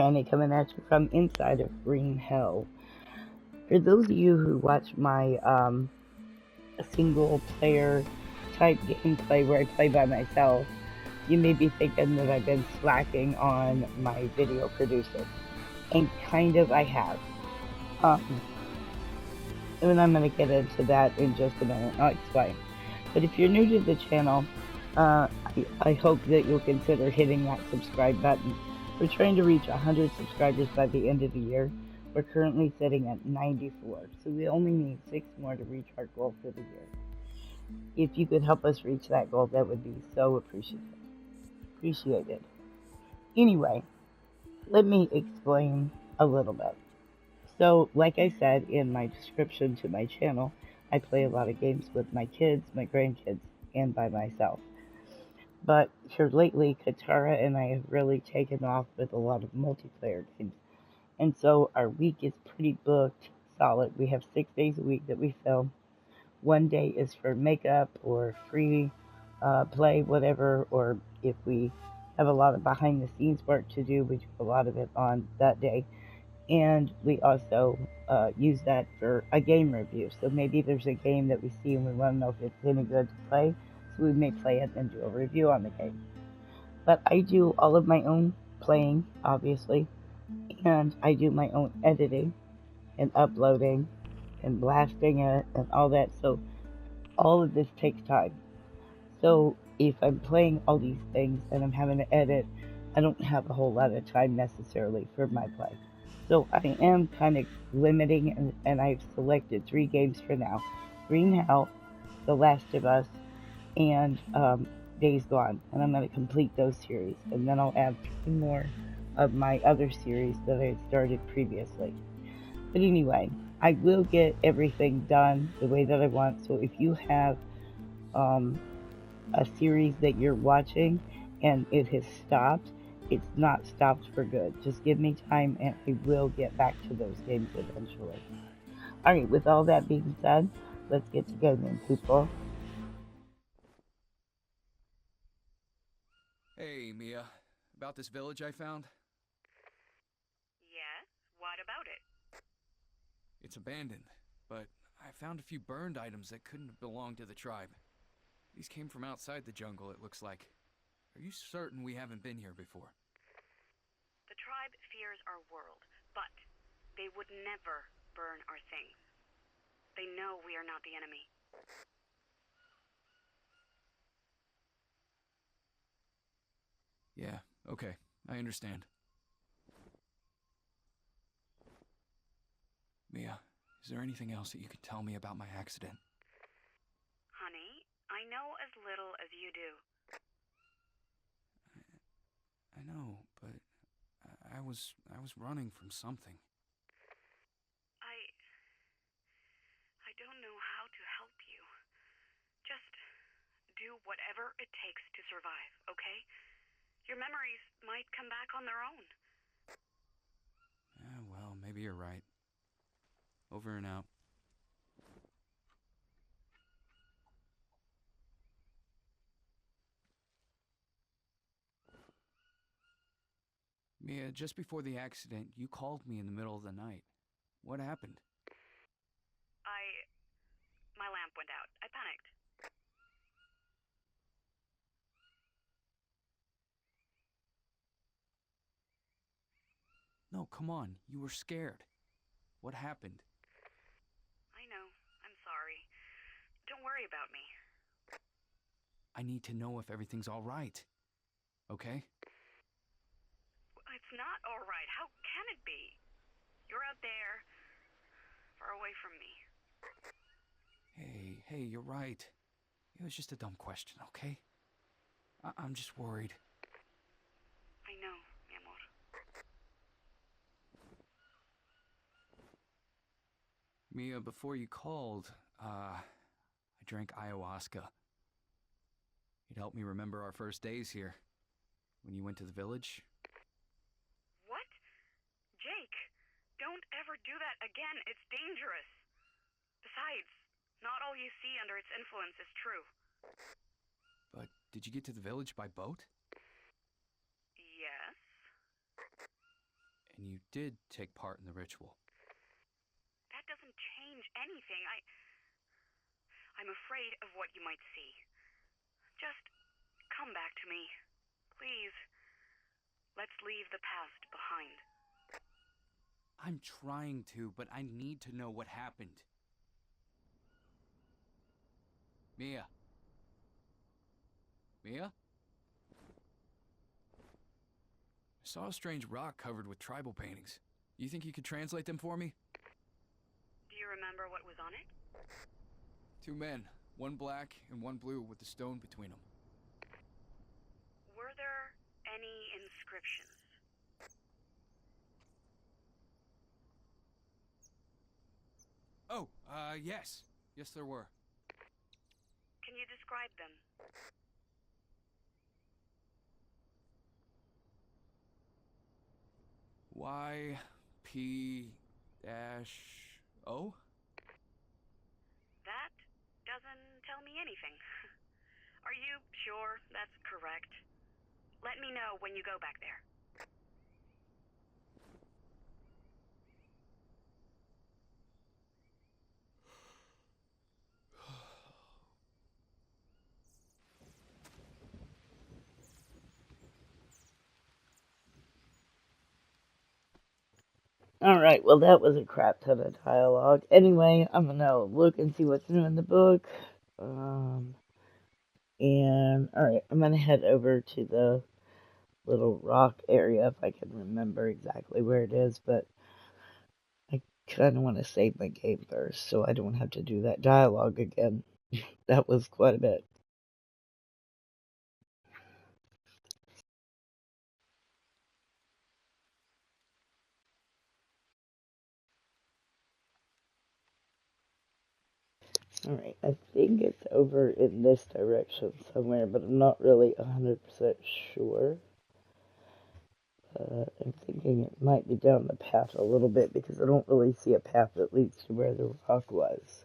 Annie coming at you from inside of Green Hell. For those of you who watch my single player type gameplay where I play by myself, you may be thinking that I've been slacking on my video producer. And kind of I have. And I'm going to get into that in just a minute. I'll explain. But if you're new to the channel, I hope that you'll consider hitting that subscribe button. We're trying to reach 100 subscribers by the end of the year. We're currently sitting at 94, so we only need 6 more to reach our goal for the year. If you could help us reach that goal, that would be so appreciated. Anyway, let me explain a little bit. So, like I said in my description to my channel, I play a lot of games with my kids, my grandkids, and by myself. But here lately, Katara and I have really taken off with a lot of multiplayer games. And so our week is pretty booked solid. We have 6 days a week that we film. 1 day is for makeup or free play, whatever, or if we have a lot of behind the scenes work to do, we do a lot of it on that day. And we also use that for a game review. So maybe there's a game that we see and we want to know if it's any good to play. So we may play it and do a review on the game. But I do all of my own playing, obviously. And I do my own editing and uploading and blasting it and all that. So all of this takes time. So if I'm playing all these things and I'm having to edit, I don't have a whole lot of time necessarily for my play. So I am kind of limiting, and I've selected 3 games for now. Green Hell, The Last of Us, and Days Gone. And I'm going to complete those series. And then I'll add 3 more of my other series that I had started previously. But anyway, I will get everything done the way that I want. So if you have a series that you're watching and it has stopped, it's not stopped for good. Just give me time and I will get back to those games eventually. Alright, with all that being said, let's get to gaming, people. Hey, Mia. About this village I found? Yes? What about it? It's abandoned, but I found a few burned items that couldn't have belonged to the tribe. These came from outside the jungle, it looks like. Are you certain we haven't been here before? The tribe fears our world, but they would never burn our things. They know we are not the enemy. Yeah, okay. I understand. Mia, is there anything else that you could tell me about my accident? Honey, I know as little as you do. I know, but I was running from something. I don't know how to help you. Just do whatever it takes to survive, okay? Your memories might come back on their own. Yeah, well, maybe you're right. Over and out. Mia, just before the accident, you called me in the middle of the night. What happened? My lamp went out. I panicked. No, come on. You were scared. What happened? I know. I'm sorry. Don't worry about me. I need to know if everything's all right. Okay? It's not all right. How can it be? You're out there, far away from me. Hey, you're right. It was just a dumb question, okay? I'm just worried. I know, mi amor. Mia, before you called, I drank ayahuasca. It helped me remember our first days here. When you went to the village. What? Jake, don't ever do that again. It's dangerous. Besides, not all you see under its influence is true. But did you get to the village by boat? Yes. and you did take part in the ritual. That doesn't change anything. I'm afraid of what you might see. Just come back to me. Please. Let's leave the past behind. I'm trying to, but I need to know what happened. Mia? Mia? I saw a strange rock covered with tribal paintings. You think you could translate them for me? Do you remember what was on it? 2 men, one black and one blue with a stone between them. Were there any inscriptions? Oh, yes. Yes, there were. Can you describe them? Y-P-O? That doesn't tell me anything. Are you sure that's correct? Let me know when you go back there. Alright, well, that was a crap ton of dialogue. Anyway, I'm gonna look and see what's new in the book. And, alright, I'm gonna head over to the little rock area if I can remember exactly where it is, but I kind of want to save my game first so I don't have to do that dialogue again. That was quite a bit. Alright, I think it's over in this direction somewhere, but I'm not really 100% sure. I'm thinking it might be down the path a little bit because I don't really see a path that leads to where the rock was.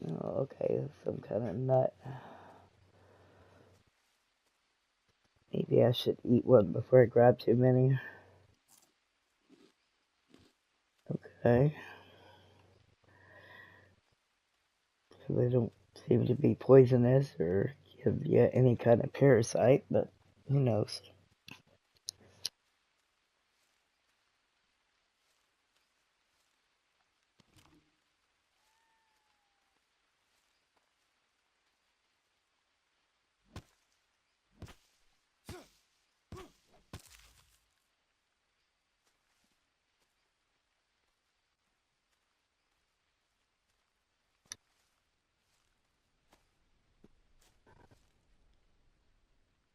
Oh, okay, that's some kind of nut. Maybe I should eat one before I grab too many. Okay. So they don't seem to be poisonous or give you any kind of parasite, but who knows?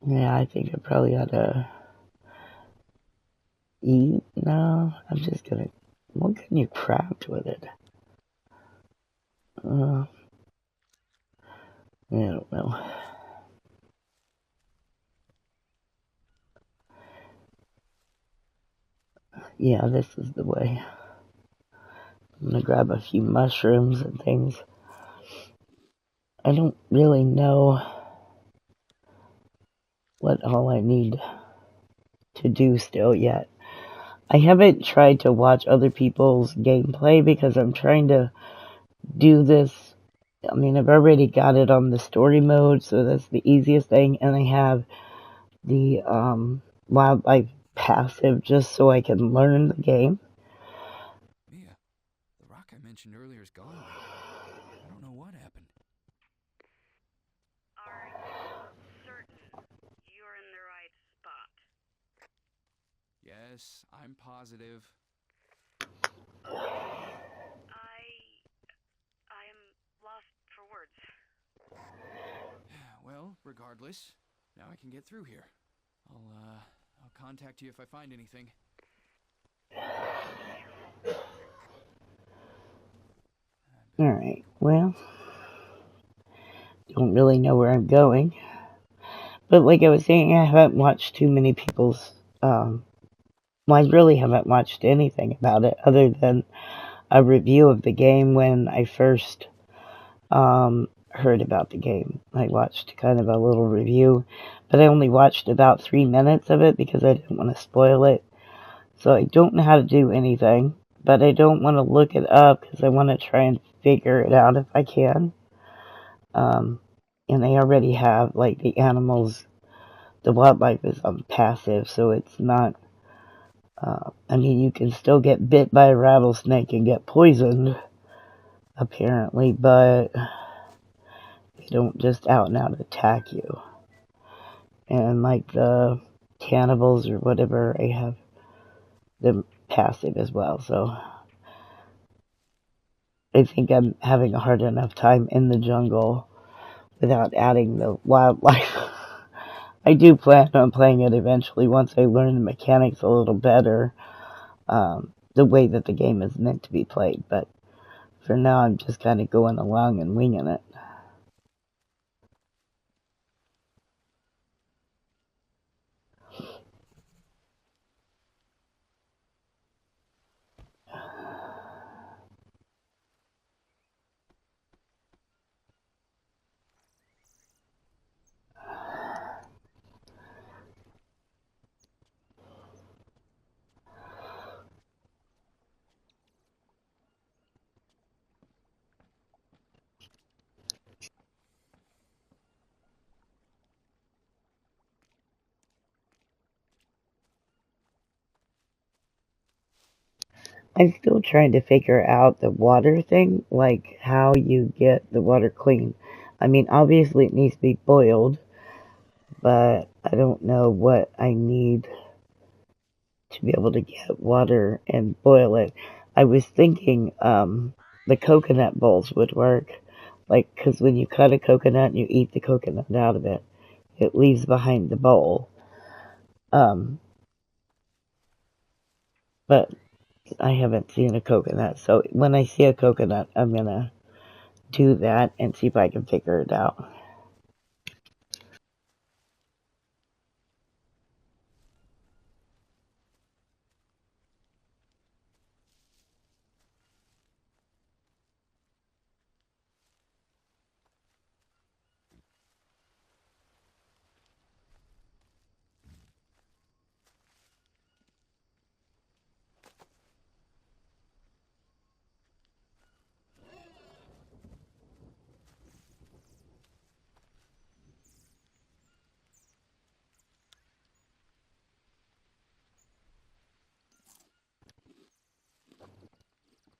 Yeah, I think I probably ought to eat now. I'm just gonna. What can you craft with it? I don't know. Yeah, this is the way. I'm gonna grab a few mushrooms and things. I don't really know what all I need to do still yet. I haven't tried to watch other people's gameplay because I'm trying to do this. I mean, I've already got it on the story mode, so that's the easiest thing, and I have the wildlife passive just so I can learn the game. Mia, the rock I mentioned earlier is gone now. I don't know what happened. Are you certain you're in the right spot? Yes, I'm positive. I'm lost for words. Well, regardless, now I can get through here. I'll contact you if I find anything. Alright, well, don't really know where I'm going. But like I was saying, I haven't watched too many people's, well, I really haven't watched anything about it other than a review of the game when I first, heard about the game. I watched kind of a little review, but I only watched about 3 minutes of it because I didn't want to spoil it. So I don't know how to do anything, but I don't want to look it up because I want to try and figure it out if I can. And they already have, like, the animals, the wildlife is passive, so it's not, I mean, you can still get bit by a rattlesnake and get poisoned, apparently, but they don't just out and out attack you. And like the cannibals or whatever, I have them passive as well, so I think I'm having a hard enough time in the jungle without adding the wildlife. I do plan on playing it eventually once I learn the mechanics a little better, the way that the game is meant to be played, but for now I'm just kind of going along and winging it. I'm still trying to figure out the water thing, like how you get the water clean. I mean, obviously it needs to be boiled, but I don't know what I need to be able to get water and boil it. I was thinking the coconut bowls would work, like, because when you cut a coconut and you eat the coconut out of it, it leaves behind the bowl. But I haven't seen a coconut, so when I see a coconut, I'm gonna do that and see if I can figure it out.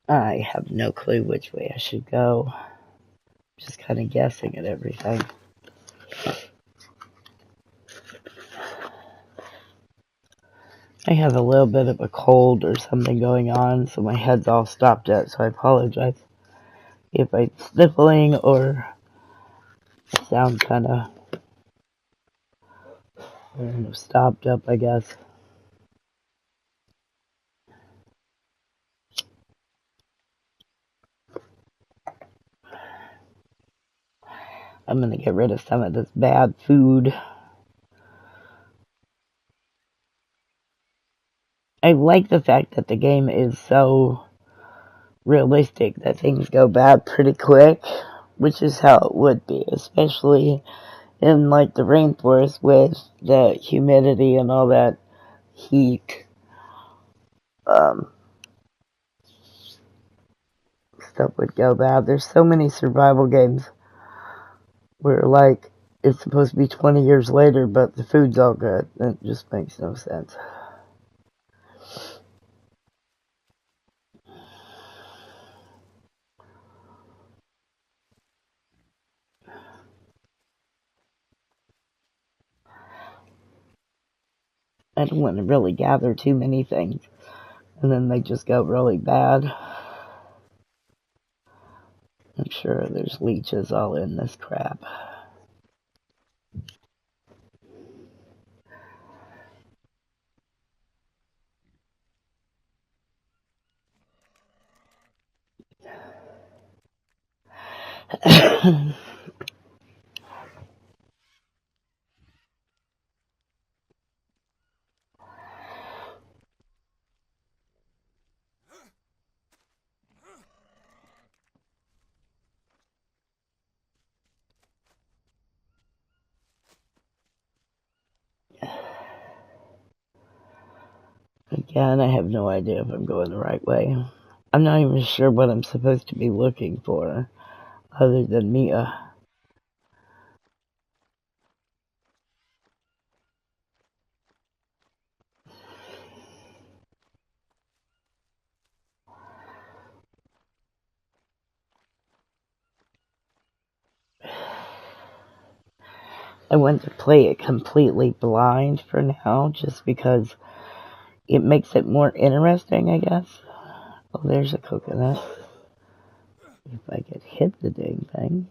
I have no clue which way I should go. Just kind of guessing at everything. I have a little bit of a cold or something going on, so my head's all stopped up, so I apologize if I'm sniffling or sound kind of stopped up, I guess. I'm gonna get rid of some of this bad food. I like the fact that the game is so realistic that things go bad pretty quick, which is how it would be, especially in like the rainforest with the humidity and all that heat. Stuff would go bad. There's so many survival games where like it's supposed to be 20 years later, but the food's all good. It just makes no sense. I don't want to really gather too many things, and then they just go really bad. I'm sure there's leeches all in this crap. Yeah, and I have no idea if I'm going the right way. I'm not even sure what I'm supposed to be looking for, other than Mia. I want to play it completely blind for now, just because it makes it more interesting, I guess. Oh, there's a coconut. If I could hit the dang thing.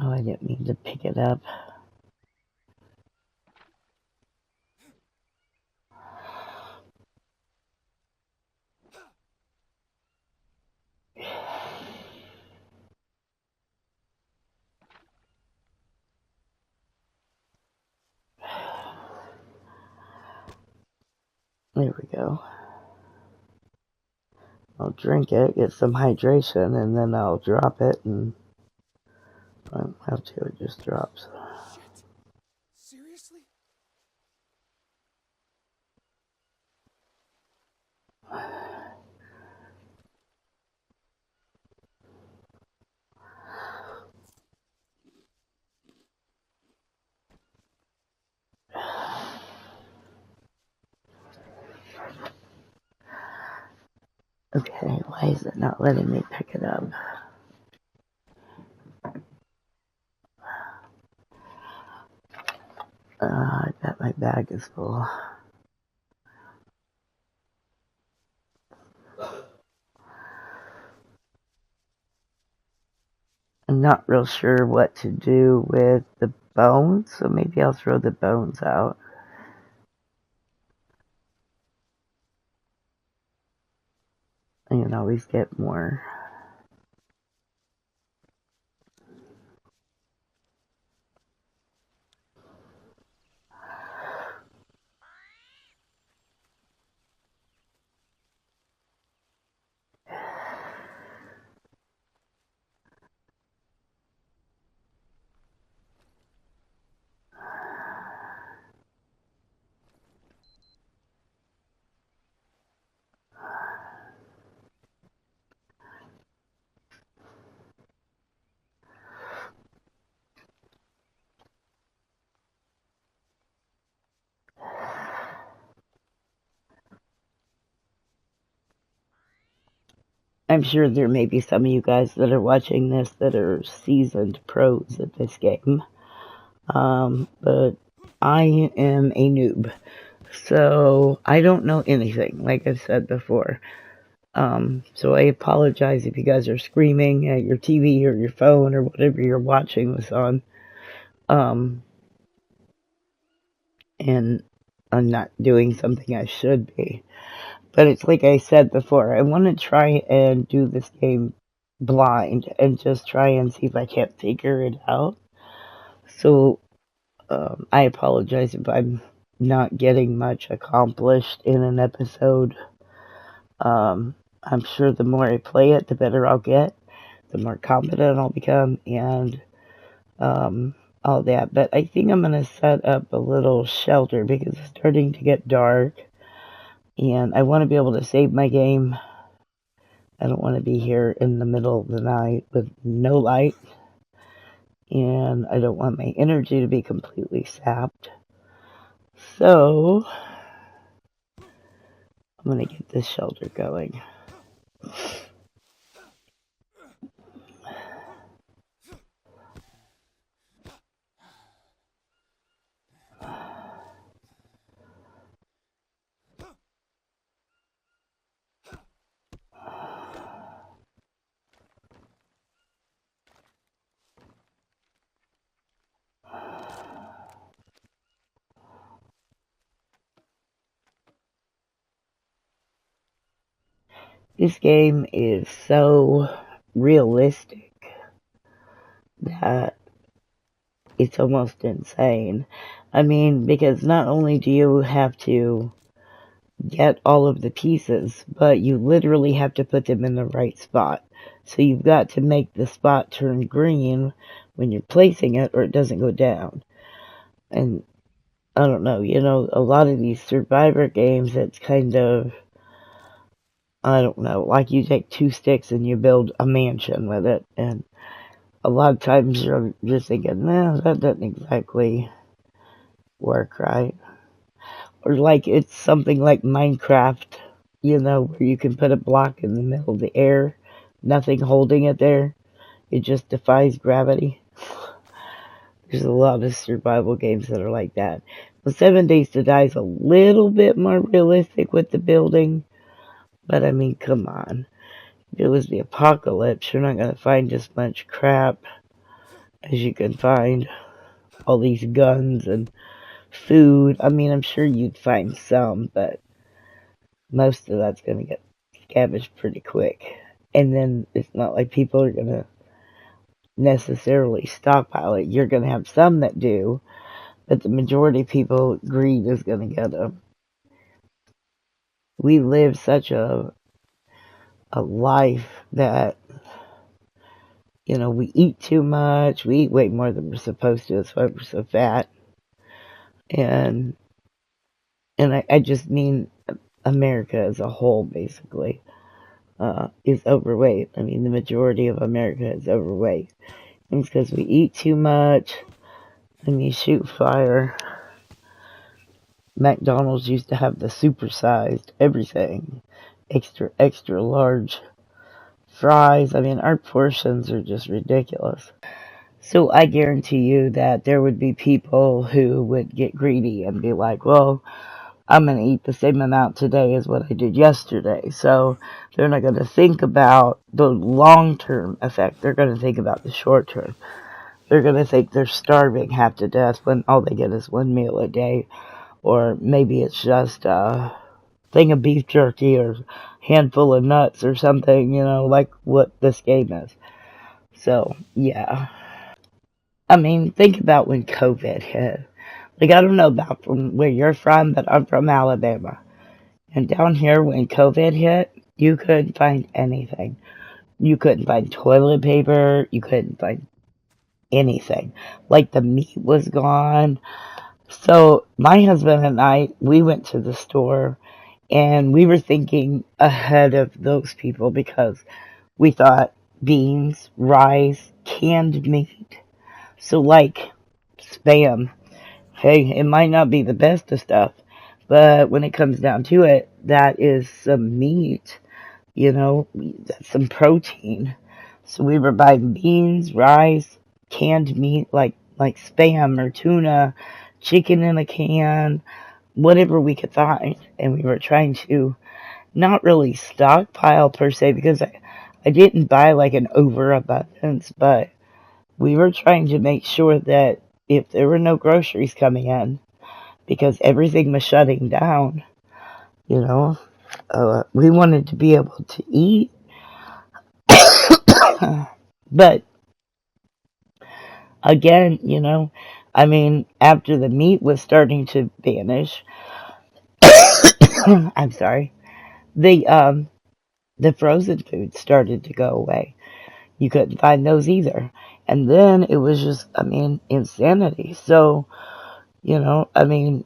Oh, I didn't mean to pick it up. There we go. I'll drink it, get some hydration, and then I'll drop it, and I don't have to, it just drops. Shit. Seriously? Okay, why is it not letting me pick it up? I bet my bag is full. I'm not real sure what to do with the bones, so maybe I'll throw the bones out. I can always get more. I'm sure there may be some of you guys that are watching this that are seasoned pros at this game. But I am a noob. So I don't know anything, like I've said before. So I apologize if you guys are screaming at your TV or your phone or whatever you're watching this on. And I'm not doing something I should be. But it's like I said before, I want to try and do this game blind and just try and see if I can't figure it out. So I apologize if I'm not getting much accomplished in an episode. I'm sure the more I play it, the better I'll get, the more confident I'll become, and all that. But I think I'm going to set up a little shelter because it's starting to get dark. And I want to be able to save my game. I don't want to be here in the middle of the night with no light. And I don't want my energy to be completely sapped. So, I'm going to get this shelter going. This game is so realistic that it's almost insane. I mean, because not only do you have to get all of the pieces, but you literally have to put them in the right spot. So you've got to make the spot turn green when you're placing it or it doesn't go down. And I don't know, a lot of these survivor games, it's kind of, I don't know, like you take two sticks and you build a mansion with it, and a lot of times you're just thinking, no, that doesn't exactly work right. Or like it's something like Minecraft, where you can put a block in the middle of the air, nothing holding it there. It just defies gravity. There's a lot of survival games that are like that. Well, 7 Days to Die is a little bit more realistic with the building, but I mean, come on. If it was the apocalypse, you're not going to find as much crap as you can find. All these guns and food. I mean, I'm sure you'd find some, but most of that's going to get scavenged pretty quick. And then it's not like people are going to necessarily stockpile it. You're going to have some that do, but the majority of people, greed is going to get them. We live such a life that, we eat too much. We eat way more than we're supposed to. That's why we're so fat. And I just mean America as a whole, basically, is overweight. I mean, the majority of America is overweight. And it's because we eat too much and we shoot fire. McDonald's used to have the supersized everything, extra large fries. I mean, our portions are just ridiculous. So I guarantee you that there would be people who would get greedy and be like, well, I'm going to eat the same amount today as what I did yesterday. So they're not going to think about the long-term effect. They're going to think about the short-term. They're going to think they're starving half to death when all they get is one meal a day. Or maybe it's just a thing of beef jerky or handful of nuts or something, like what this game is. So, yeah. I mean, think about when COVID hit. Like, I don't know about from where you're from, but I'm from Alabama. And down here, when COVID hit, you couldn't find anything. You couldn't find toilet paper. You couldn't find anything. Like, the meat was gone. So, my husband and I, we went to the store, and we were thinking ahead of those people because we thought beans, rice, canned meat. So, like, Spam. Hey, it might not be the best of stuff, but when it comes down to it, that is some meat, that's some protein. So we were buying beans, rice, canned meat like Spam or tuna, chicken in a can, whatever we could find. And we were trying to not really stockpile per se because I didn't buy like an overabundance, but we were trying to make sure that if there were no groceries coming in, because everything was shutting down, we wanted to be able to eat. But again, I mean, after the meat was starting to vanish, I'm sorry, the frozen food started to go away. You couldn't find those either. And then it was just, I mean, insanity. So, I mean,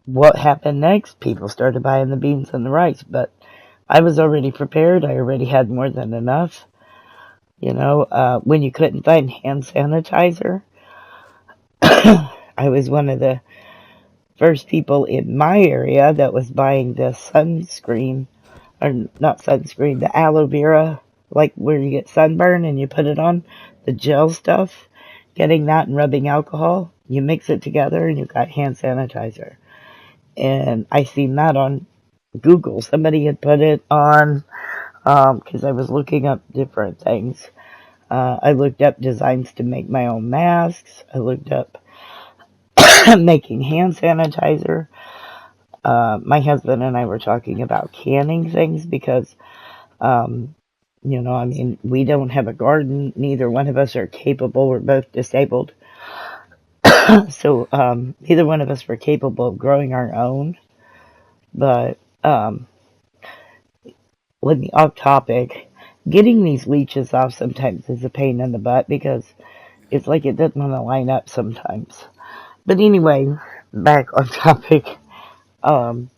what happened next? People started buying the beans and the rice, but I was already prepared. I already had more than enough. When you couldn't find hand sanitizer, I was one of the first people in my area that was buying the sunscreen, or not sunscreen, the aloe vera, like where you get sunburn and you put it on, the gel stuff, getting that and rubbing alcohol, you mix it together and you've got hand sanitizer. And I seen that on Google. Somebody had put it on, because I was looking up different things. I looked up designs to make my own masks. I looked up making hand sanitizer. My husband and I were talking about canning things because, I mean, we don't have a garden. Neither one of us are capable. We're both disabled. So, neither one of us were capable of growing our own. But, let me off topic. Getting these leeches off sometimes is a pain in the butt because it's like it doesn't want to line up sometimes. But anyway, back on topic. Um,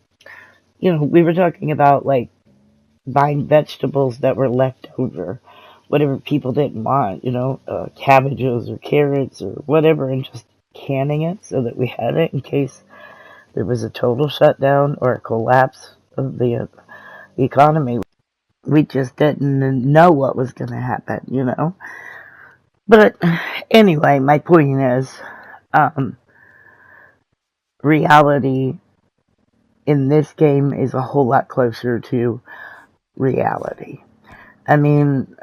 we were talking about like buying vegetables that were left over, whatever people didn't want, cabbages or carrots or whatever, and just canning it so that we had it in case there was a total shutdown or a collapse of the economy. We just didn't know what was going to happen. But anyway, my point is, um, reality in this game is a whole lot closer to reality. I mean,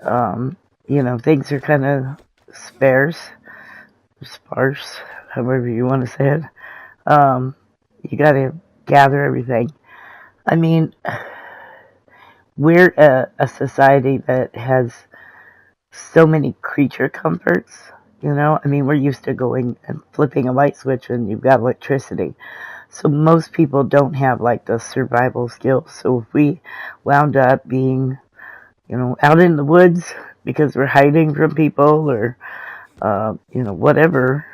things are kind of sparse, however you want to say it. You gotta gather everything. I mean, we're a society that has so many creature comforts. I mean, we're used to going and flipping a light switch and you've got electricity. So most people don't have like the survival skills. So if we wound up being, out in the woods because we're hiding from people or, whatever,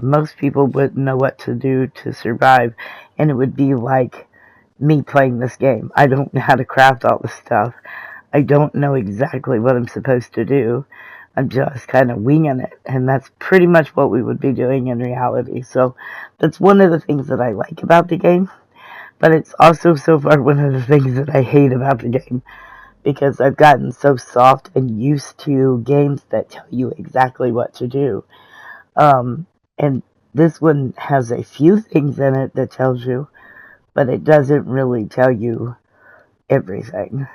most people wouldn't know what to do to survive. And it would be like me playing this game. I don't know how to craft all this stuff. I don't know exactly what I'm supposed to do. I'm just kind of winging it. And that's pretty much what we would be doing in reality. So that's one of the things that I like about the game. But it's also so far one of the things that I hate about the game. Because I've gotten so soft and used to games that tell you exactly what to do. And this one has a few things in it that tells you, but it doesn't really tell you everything.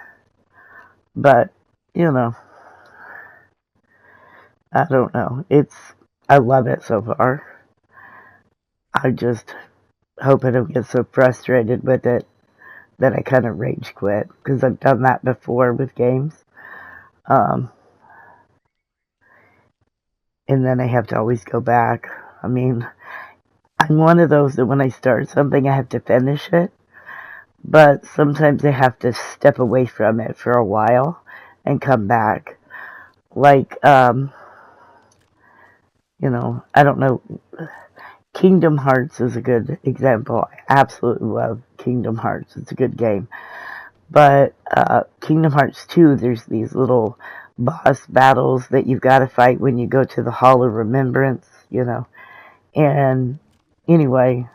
But, I don't know. I love it so far. I just hope I don't get so frustrated with it that I kind of rage quit, because I've done that before with games. Um, and then I have to always go back. I mean, I'm one of those that when I start something, I have to finish it. But sometimes I have to step away from it for a while and come back. Like, I don't know. Kingdom Hearts is a good example. I absolutely love Kingdom Hearts. It's a good game. But Kingdom Hearts 2, there's these little boss battles that you've got to fight when you go to the Hall of Remembrance. And anyway,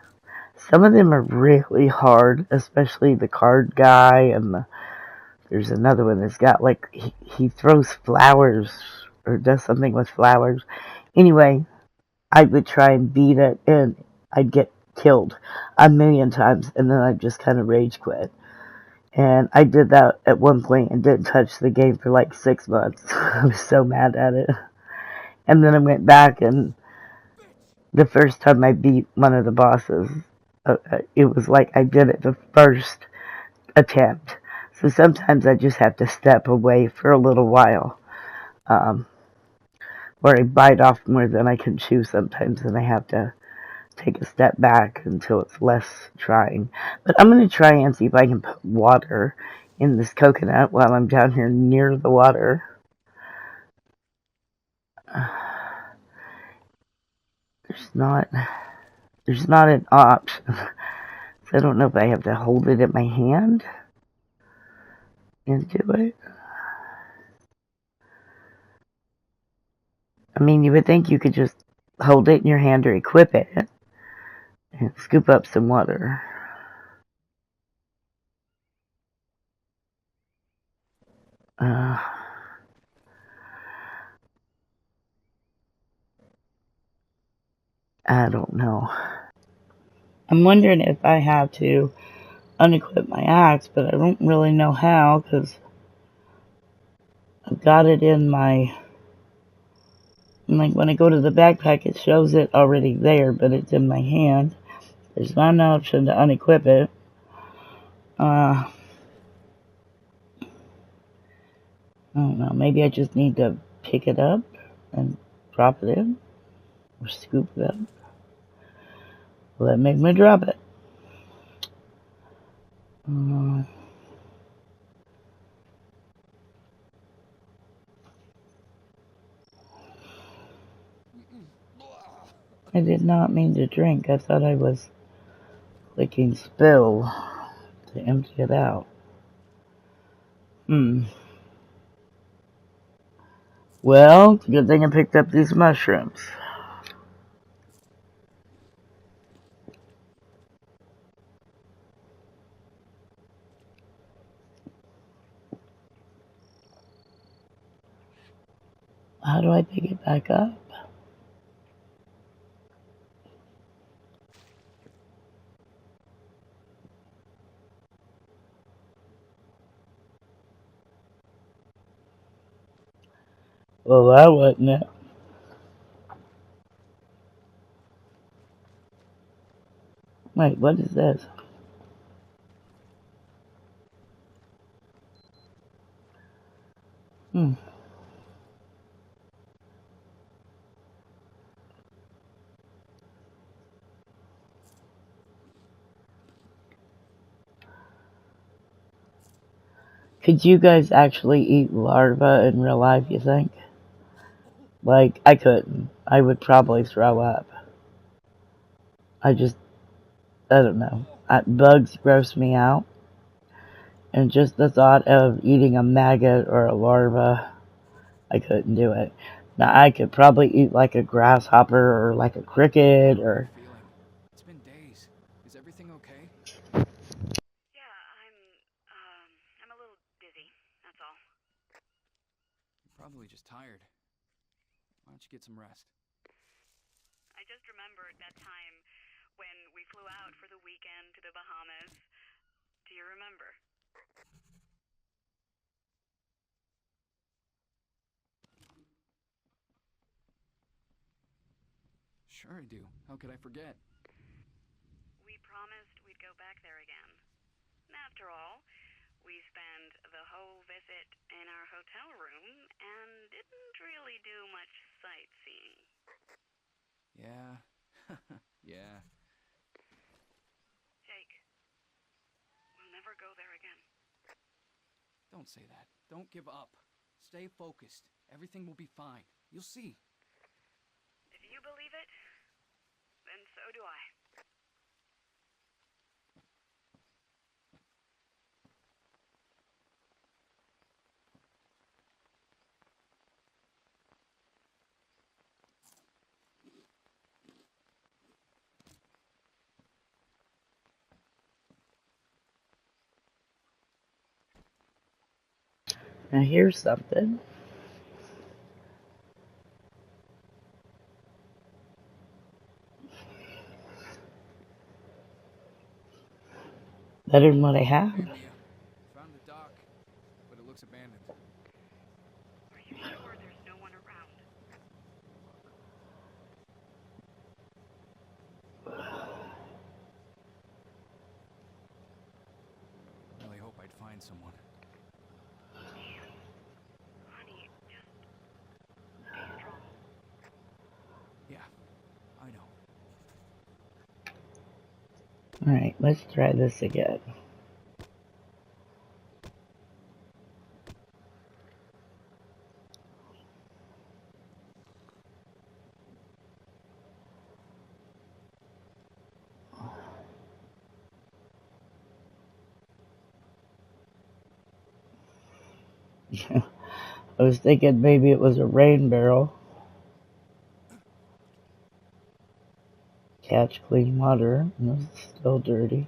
some of them are really hard, especially the card guy, and there's another one that's got like he throws flowers or does something with flowers. Anyway, I would try and beat it and I'd get killed a million times and then I'd just kind of rage quit. And I did that at one point and didn't touch the game for like 6 months. I was so mad at it. And then I went back and the first time I beat one of the bosses, it was like I did it the first attempt. So sometimes I just have to step away for a little while. Or I bite off more than I can chew sometimes and I have to take a step back until it's less trying. But I'm going to try and see if I can put water in this coconut while I'm down here near the water. There's not an option. So I don't know if I have to hold it in my hand and do it. I mean, you would think you could just hold it in your hand or equip it and scoop up some water. I don't know. I'm wondering if I have to unequip my axe, but I don't really know how because I've got it in my. Like when I go to the backpack, it shows it already there, but it's in my hand. There's not an option to unequip it. I don't know. Maybe I just need to pick it up and drop it in, or scoop it up. Let me drop it. I did not mean to drink. I thought I was Clicking spill to empty it out. Well, it's a good thing I picked up these mushrooms. How do I pick it back up? Well, that wasn't it. Wait, what is this? Could you guys actually eat larvae in real life, you think? Like, I couldn't. I would probably throw up. I don't know. Bugs gross me out. And just the thought of eating a maggot or a larva, I couldn't do it. Now, I could probably eat like a grasshopper or like a cricket or... It's been days. Is everything okay? Yeah, I'm a little dizzy, that's all. You're probably just tired. Why don't you get some rest? I just remembered that time when we flew out for the weekend to the Bahamas. Do you remember? Sure I do. How could I forget? We promised we'd go back there again. After all, we spent the whole visit in our hotel room and didn't really do much sightseeing. Yeah. Yeah. Jake, we'll never go there again. Don't say that. Don't give up. Stay focused. Everything will be fine. You'll see. If you believe it, then so do I. Now, here's something. Better than what I have. Hey, Mia. Found the dock, but it looks abandoned. Are you sure there's no one around? Really hope I'd find someone. Honey, just be strong. Yeah, I know. Alright, let's try this again. I was thinking maybe it was a rain barrel. Catch clean water, and it's still dirty.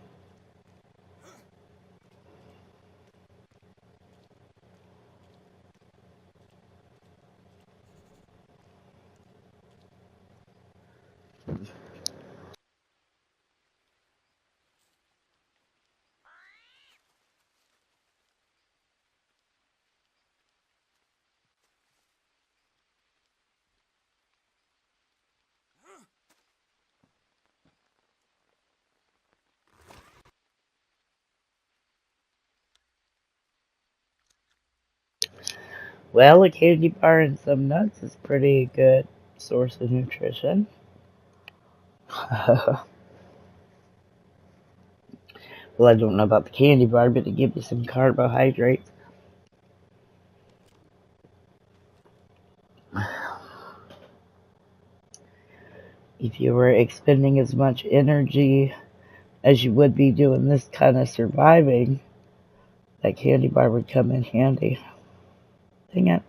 Well, a candy bar and some nuts is pretty good source of nutrition. Well, I don't know about the candy bar, but it gives you some carbohydrates. If you were expending as much energy as you would be doing this kind of surviving, that candy bar would come in handy. Dang it.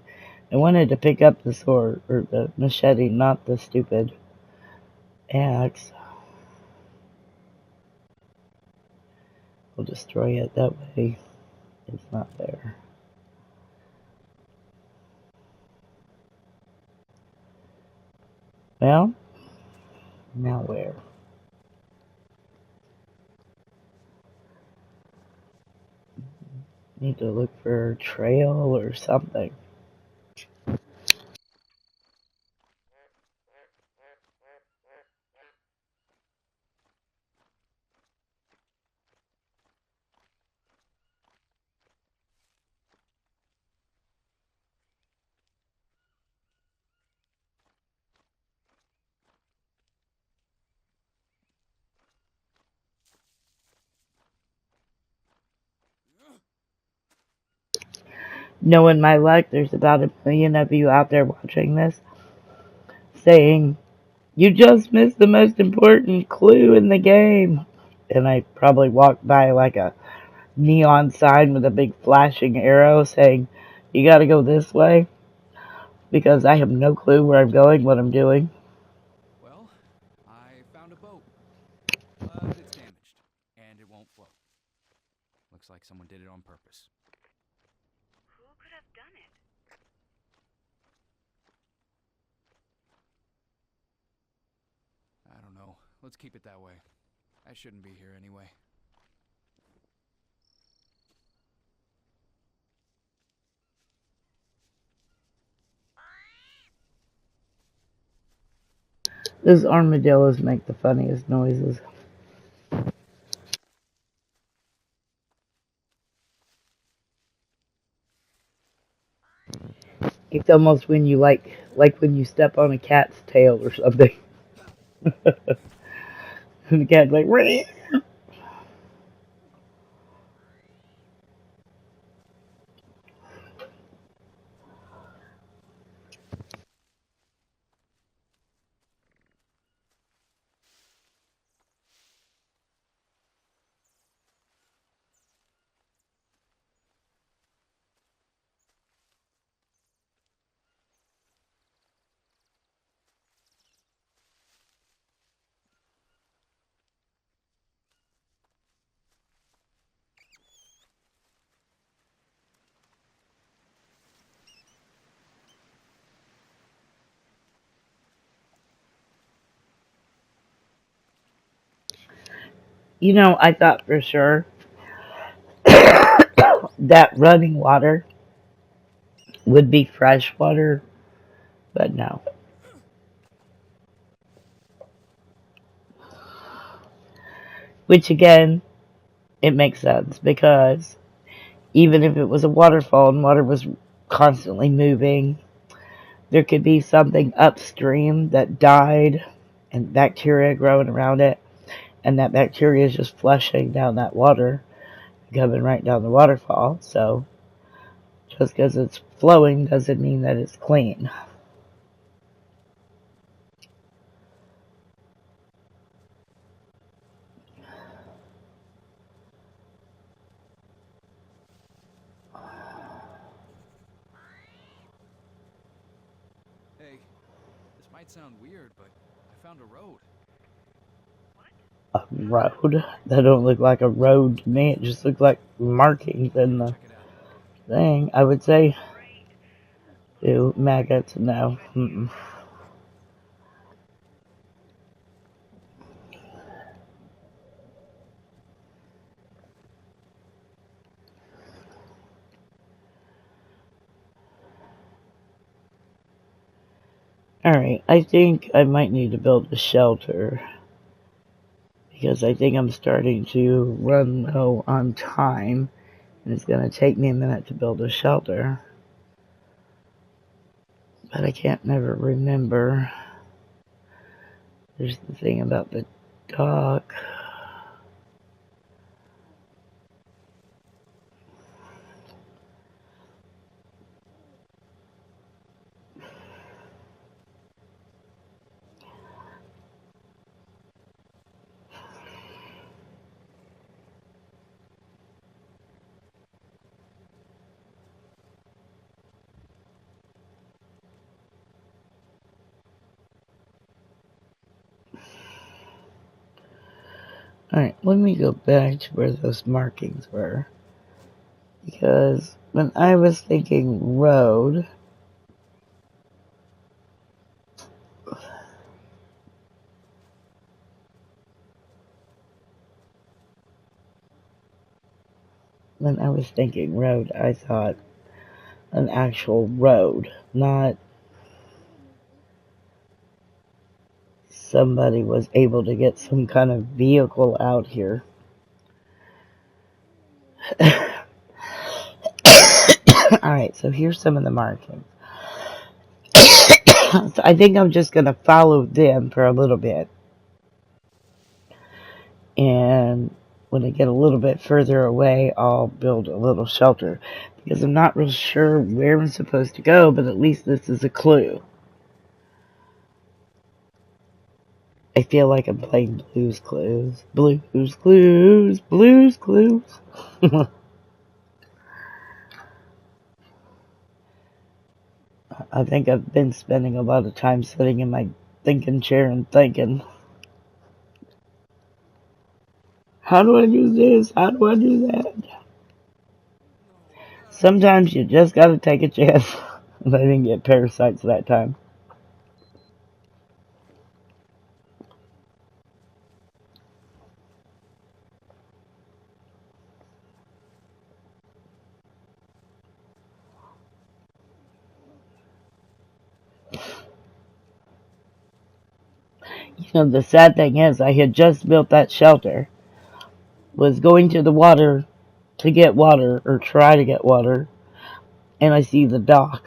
I wanted to pick up the sword, or the machete, not the stupid axe. We'll destroy it that way. It's not there. Well, now where? Need to look for a trail or something. Knowing my luck, there's about 1 million of you out there watching this saying, "You just missed the most important clue in the game." And I probably walked by like a neon sign with a big flashing arrow saying, "You gotta go this way," because I have no clue where I'm going, what I'm doing. Well, I found a boat, but it's damaged, and it won't float. Looks like someone did it on purpose. Who could have done it? I don't know. Let's keep it that way. I shouldn't be here anyway. Those armadillos make the funniest noises. It's almost when you like when you step on a cat's tail or something. And the cat's like, "Ree!" You know, I thought for sure that running water would be fresh water, but no. Which again, it makes sense because even if it was a waterfall and water was constantly moving, there could be something upstream that died and bacteria growing around it, and that bacteria is just flushing down that water, coming right down the waterfall. So just because it's flowing doesn't mean that it's clean. Hey, this might sound weird, but I found a road. A road? That don't look like a road to me. It just looks like markings in the Check it out. thing. I would say Great. to maggots, no. Mm-mm. Alright, I think I might need to build a shelter because I think I'm starting to run low on time and it's going to take me a minute to build a shelter. But I can't never remember. There's the thing about the dock. Alright, let me go back to where those markings were. Because when I was thinking road, I thought an actual road, not somebody was able to get some kind of vehicle out here. Alright, so here's some of the markings. So I think I'm just going to follow them for a little bit. And when I get a little bit further away, I'll build a little shelter. Because I'm not real sure where I'm supposed to go, but at least this is a clue. I feel like I'm playing Blue's Clues. Blue's Clues, Blue's Clues. I think I've been spending a lot of time sitting in my thinking chair and thinking, how do I do this? How do I do that? Sometimes you just gotta take a chance. I didn't get parasites that time. You know, the sad thing is, I had just built that shelter, was going to the water to get water, or try to get water, and I see the dock,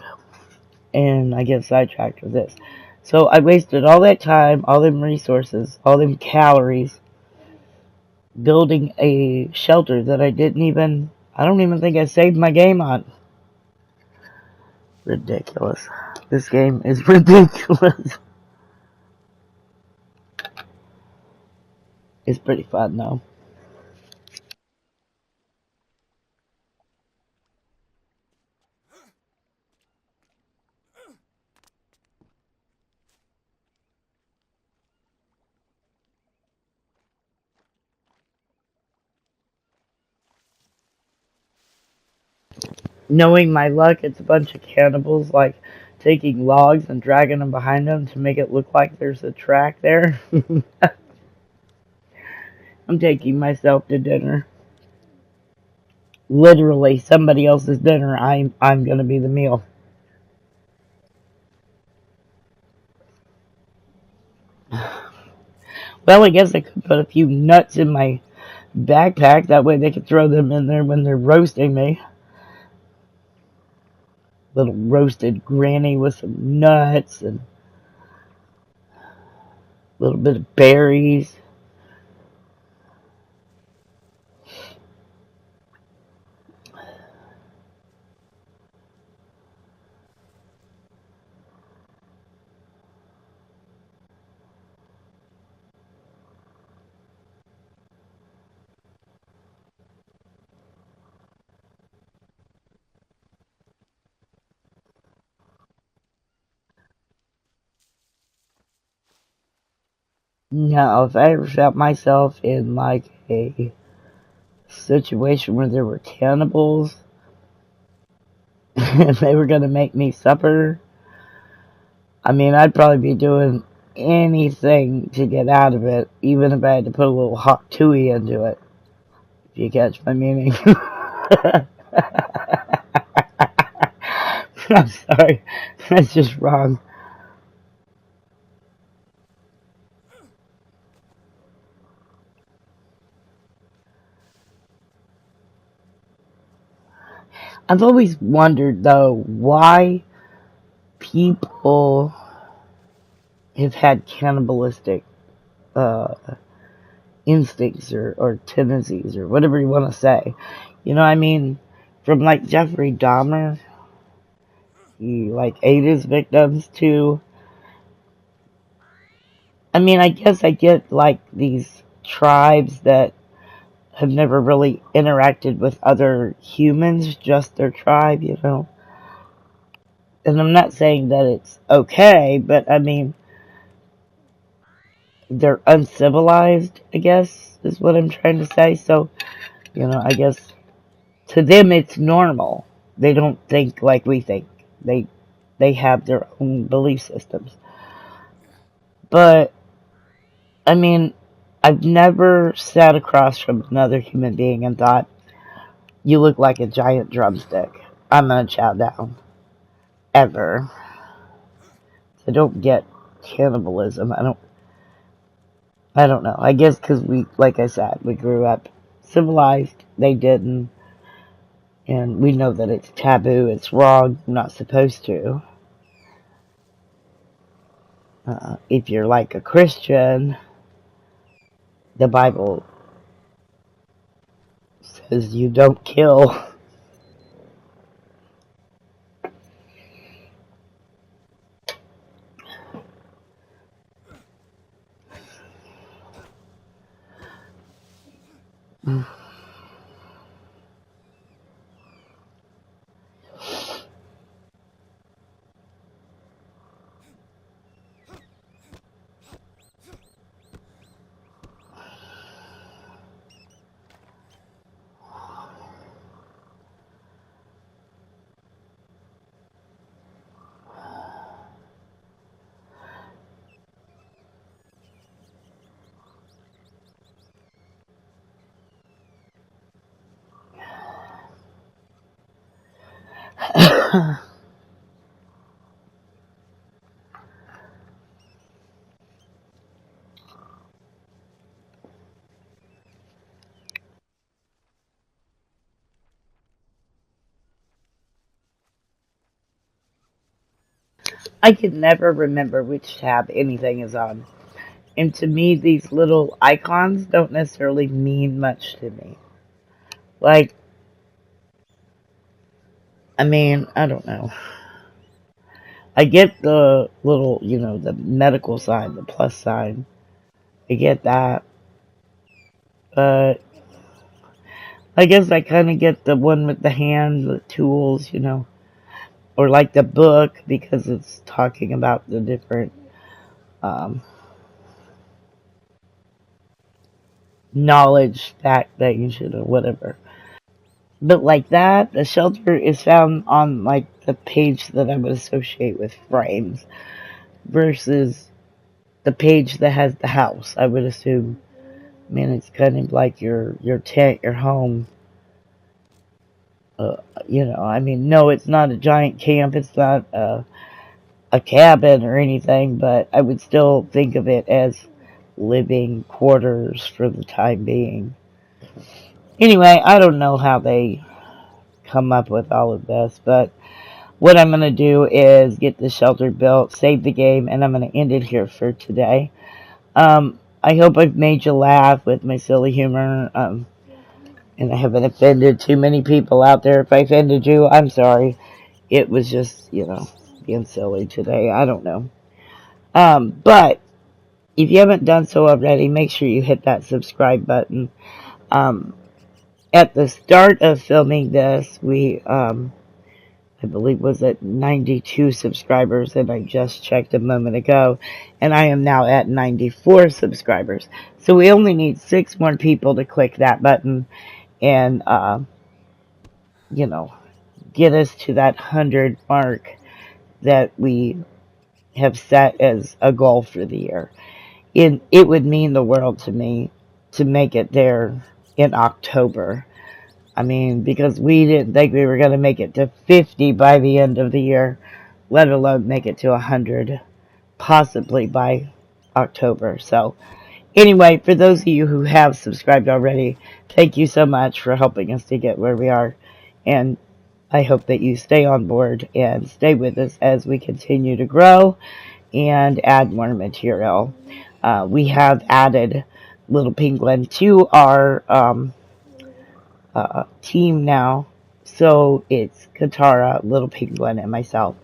and I get sidetracked with this. So I wasted all that time, all them resources, all them calories, building a shelter that I don't even think I saved my game on. Ridiculous. This game is ridiculous. It's pretty fun though. Knowing my luck, it's a bunch of cannibals, like, taking logs and dragging them behind them to make it look like there's a track there. I'm taking myself to dinner. Literally, somebody else's dinner. I'm gonna be the meal. Well, I guess I could put a few nuts in my backpack. That way they could throw them in there when they're roasting me. Little roasted granny with some nuts and a little bit of berries. Now, if I ever felt myself in like a situation where there were cannibals and they were gonna make me supper, I mean, I'd probably be doing anything to get out of it, even if I had to put a little hot tooey into it. If you catch my meaning. I'm sorry, that's just wrong. I've always wondered, though, why people have had cannibalistic uh, instincts or tendencies or whatever you want to say. You know what I mean? From like Jeffrey Dahmer, he like ate his victims to, I mean, I guess I get like these tribes that have never really interacted with other humans, just their tribe, you know. And I'm not saying that it's okay, but I mean, they're uncivilized, I guess. is what I'm trying to say. So, I guess to them it's normal. They don't think like we think. They have their own belief systems. But I mean, I've never sat across from another human being and thought, you look like a giant drumstick. I'm gonna chow down. Ever. I don't get cannibalism. I don't know. I guess because like I said, we grew up civilized. They didn't. And we know that it's taboo, it's wrong, you're not supposed to. If you're like a Christian, the Bible says you don't kill. I can never remember which tab anything is on. And to me, these little icons don't necessarily mean much to me. Like, I mean, I don't know. I get the little, the medical sign, the plus sign. I get that. But I guess I kind of get the one with the hand, the tools, or like the book because it's talking about the different knowledge, fact that you should, or whatever. But like that, the shelter is found on like the page that I would associate with frames versus the page that has the house. I would assume. I mean, it's kind of like your tent, your home. I mean, no, it's not a giant camp. It's not a cabin or anything, but I would still think of it as living quarters for the time being. Anyway, I don't know how they come up with all of this, but what I'm going to do is get the shelter built, save the game, and I'm going to end it here for today. I hope I've made you laugh with my silly humor, and I haven't offended too many people out there. If I offended you, I'm sorry. It was just, being silly today. I don't know. But if you haven't done so already, make sure you hit that subscribe button. At the start of filming this, we, I believe, was at 92 subscribers, and I just checked a moment ago, and I am now at 94 subscribers. So we only need 6 more people to click that button and, get us to that 100 mark that we have set as a goal for the year. It would mean the world to me to make it there in October. I mean, because we didn't think we were going to make it to 50 by the end of the year, let alone make it to 100, possibly by October. So, anyway, for those of you who have subscribed already, thank you so much for helping us to get where we are. And I hope that you stay on board and stay with us as we continue to grow and add more material. We have added Little Penguin to our team now. So it's Katara, Little Penguin, and myself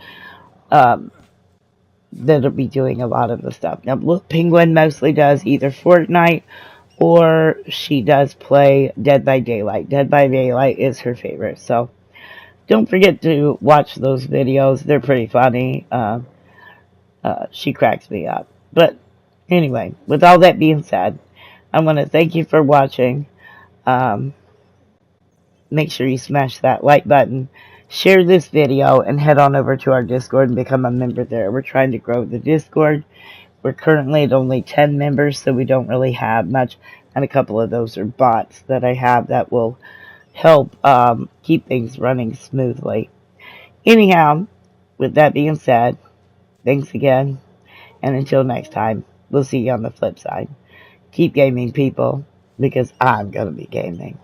that'll be doing a lot of the stuff. Now, Little Penguin mostly does either Fortnite or she does play Dead by Daylight. Dead by Daylight is her favorite. So don't forget to watch those videos. They're pretty funny. She cracks me up. But anyway, with all that being said, I want to thank you for watching. Um, Make sure you smash that like button, share this video, and head on over to our Discord and become a member there. We're trying to grow the Discord. We're currently at only 10 members, so we don't really have much, and a couple of those are bots that I have that will help keep things running smoothly. Anyhow, with that being said, thanks again, and until next time, we'll see you on the flip side. Keep gaming, people, because I'm going to be gaming.